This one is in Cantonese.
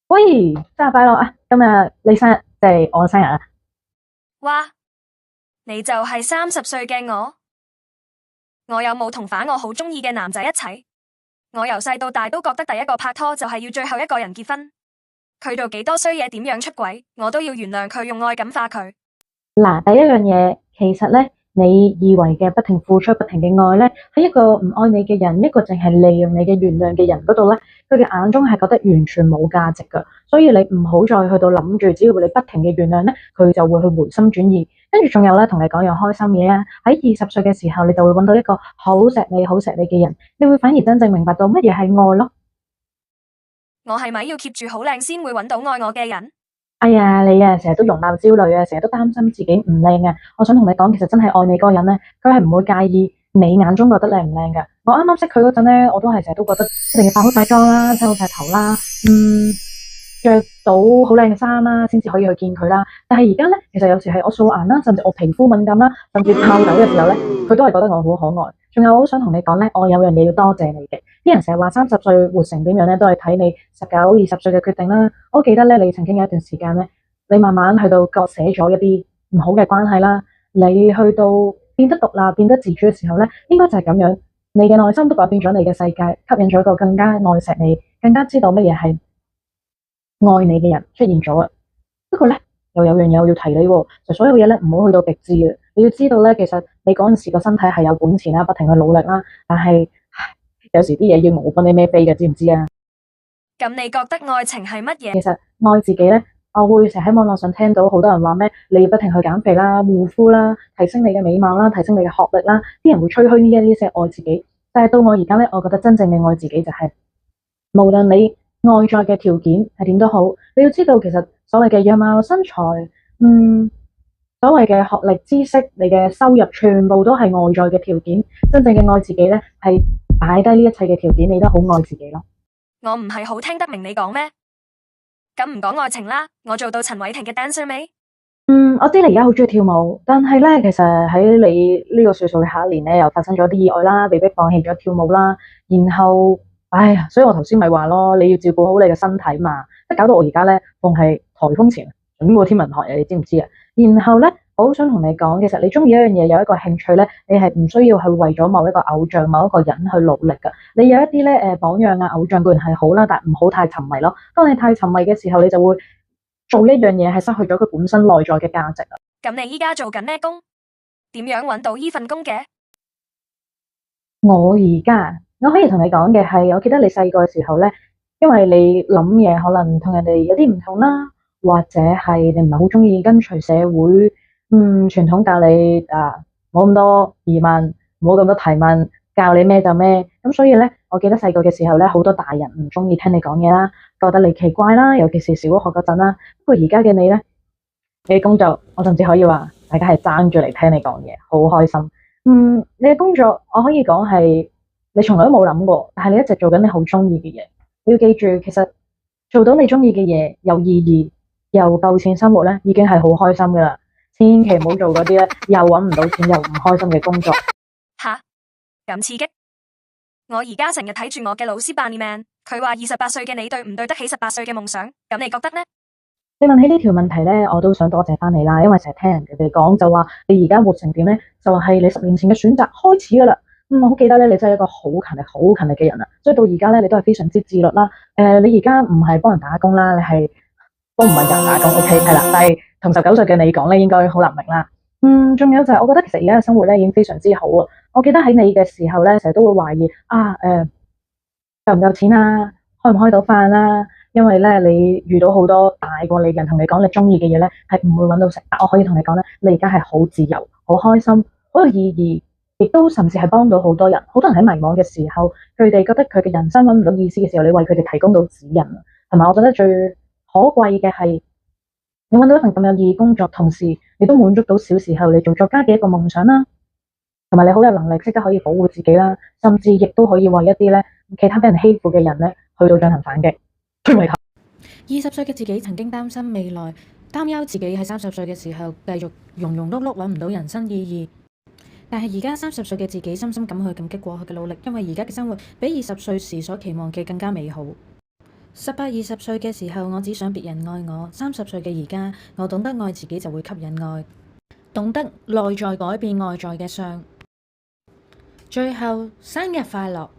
喂，生日快樂啊！今日你生日，即係我生日啊！哇，你就係30歲嘅我，我有冇同反我好中意嘅男仔一齊？我由細到大都覺得第一個拍拖就係要最後一個人結婚。佢做幾多衰嘢，點樣出軌，我都要原諒佢，用愛感化佢。嗱，第一樣嘢，其實咧，你以為嘅不停付出、不停嘅愛咧，喺一個唔愛你嘅人，一個淨係利用你嘅原諒嘅人嗰度咧，佢嘅眼中係覺得完全冇價值噶。所以你唔好再去到諗住，只要你不停嘅原諒咧，佢就會去回心轉意。跟住仲有咧，同你講樣開心嘢啊！喺20歲嘅時候，你就會揾到一個好錫你、好錫你嘅人，你會反而真正明白到乜嘢係愛咯。我係咪要 keep 住好靚先會揾到愛我嘅人？哎呀，你啊，成日都容貌焦慮啊，成日都擔心自己唔靚啊。我想同你講，其實真係愛你嗰個人咧，佢係唔會介意你眼中覺得靚唔靚㗎。我啱啱識佢嗰陣咧，我都係成日都覺得一定要化好晒妝啦，剃好晒頭啦，着到好靚嘅衫啦，先至可以去見佢啦。但係而家咧，其實有時係我素顏啦，甚至我皮膚敏感啦，甚至爆痘嘅時候咧，佢都係覺得我好可愛。仲有，我好想同你講咧，我有樣嘢要多謝你嘅。啲人成日話30歲活成點樣咧，都係睇你19、20歲嘅決定啦。我記得咧，你曾經有一段時間咧，你慢慢去到割捨咗一啲唔好嘅關係啦，你去到變得獨立、變得自主嘅時候咧，應該就係咁樣，你嘅內心都改變咗你嘅世界，吸引咗一個更加愛錫你、更加知道乜嘢係愛你嘅人出現咗啊！不過咧，又有樣嘢我要提你喎，就所有嘢咧唔好去到極致啊！你要知道咧，其實你嗰陣時個身體係有本錢啦，不停去努力啦，但係有時啲嘢要我幫你孭飛嘅，知唔知啊？咁你覺得愛情係乜嘢？其實愛自己咧，我會成日喺網絡上聽到好多人話咩，你要不停去減肥啦、護膚啦、提升你嘅美貌啦、提升你嘅學歷啦，啲人會吹噓呢一啲嘅愛自己。但係到我而家咧，我覺得真正嘅愛自己就係，無論你外在嘅條件係點都好，你要知道其實所謂嘅樣貌、身材，所謂嘅學歷、知識、你嘅收入，全部都係外在嘅條件。真正嘅愛自己咧，係擺低呢一切嘅條件，你都好愛自己咯。我唔係好聽得明你講咩？咁唔講愛情啦，我做到陳偉霆嘅 dancer 未？我知你而家好中意跳舞，但係咧，其實喺你呢個歲數嘅下一年咧，又發生咗啲意外啦，被迫放棄咗跳舞啦，然後，哎呀，所以我頭先咪話咯，你要照顧好你嘅身體嘛，即係搞到我而家咧，逢係颱風前準過天文台啊，你知唔知啊？然後咧，我好想同你講，其實你中意一樣嘢，有一個興趣咧，你係唔需要去為咗某一個偶像、某一個人去努力噶。你有一啲咧，榜樣啊、偶像固然係好啦，但係唔好太沉迷咯。當你太沉迷嘅時候，你就會做一樣嘢係失去咗佢本身內在嘅價值啊！咁你依家做緊咩工？點樣揾到依份工嘅？我可以同你講嘅係，我記得你細個嘅時候咧，因為你諗嘢可能同人哋有啲唔同啦，或者係你唔係好中意跟隨社會，傳統教你冇咁多疑問，冇咁多提問，教你咩就咩。咁所以咧，我記得細個嘅時候咧，好多大人唔中意聽你講嘢啦，覺得你奇怪啦，尤其是小學嗰陣啦。不過而家嘅你咧，你嘅工作，我甚至可以話，大家係爭住嚟聽你講嘢，好開心。你嘅工作，我可以講係你從來都冇諗過，但係你一直做緊你好中意嘅嘢。你要記住，其實做到你中意嘅嘢，有意義又夠錢生活咧，已經係好開心噶啦。千祈唔好做嗰啲咧，又搵唔到錢又唔開心嘅工作。吓，咁刺激！我而家成日睇住我嘅老師扮面，佢話28歲嘅你對唔對得起18歲嘅夢想？咁你覺得呢？你問起呢條問題咧，我都想多謝翻你啦，因為成日聽人哋講就話你而家活成點咧，就係你10年前嘅選擇開始噶啦。我好記得咧，你真係一個好勤力、好勤力嘅人啊，所以到而家咧，你都係非常之自律啦。你而家唔係幫人打工啦，你係都唔係人打工，OK 係啦。但係同19歲嘅你講咧，應該好難明啦。仲有就係，我覺得其實而家嘅生活咧已經非常之好啊。我記得喺你嘅時候咧，成日都會懷疑夠唔夠錢啊，開唔開到飯啊？因為咧，你遇到好多大過你嘅人同你講你中意嘅嘢咧，係唔會搵到食。我可以同你講咧，你而家係好自由、好開心、好有意義，亦都甚至係幫到好多人。好多人喺迷茫嘅時候，佢哋覺得佢嘅人生搵唔到意思嘅時候，你為佢哋提供到指引。同埋，我覺得最可貴嘅係你搵到一份咁有意義工作，同時你都滿足到小時候你做作家嘅一個夢想啦。同埋你好有能力，識得可以保護自己啦，甚至亦都可以為一啲咧其他俾人欺負嘅人咧去到進行反擊。20歲嘅自己曾經擔心未來，擔憂自己喺30歲嘅時候繼續庸庸碌碌揾唔到人生意義。但係而家30歲嘅自己深深咁去感激過去嘅努力，因為而家嘅生活比20歲時所期望嘅更加美好。18、20歲嘅時候，我只想別人愛我；30歲嘅而家，我懂得愛自己就會吸引愛，懂得內在改變外在嘅相。最後，生日快樂！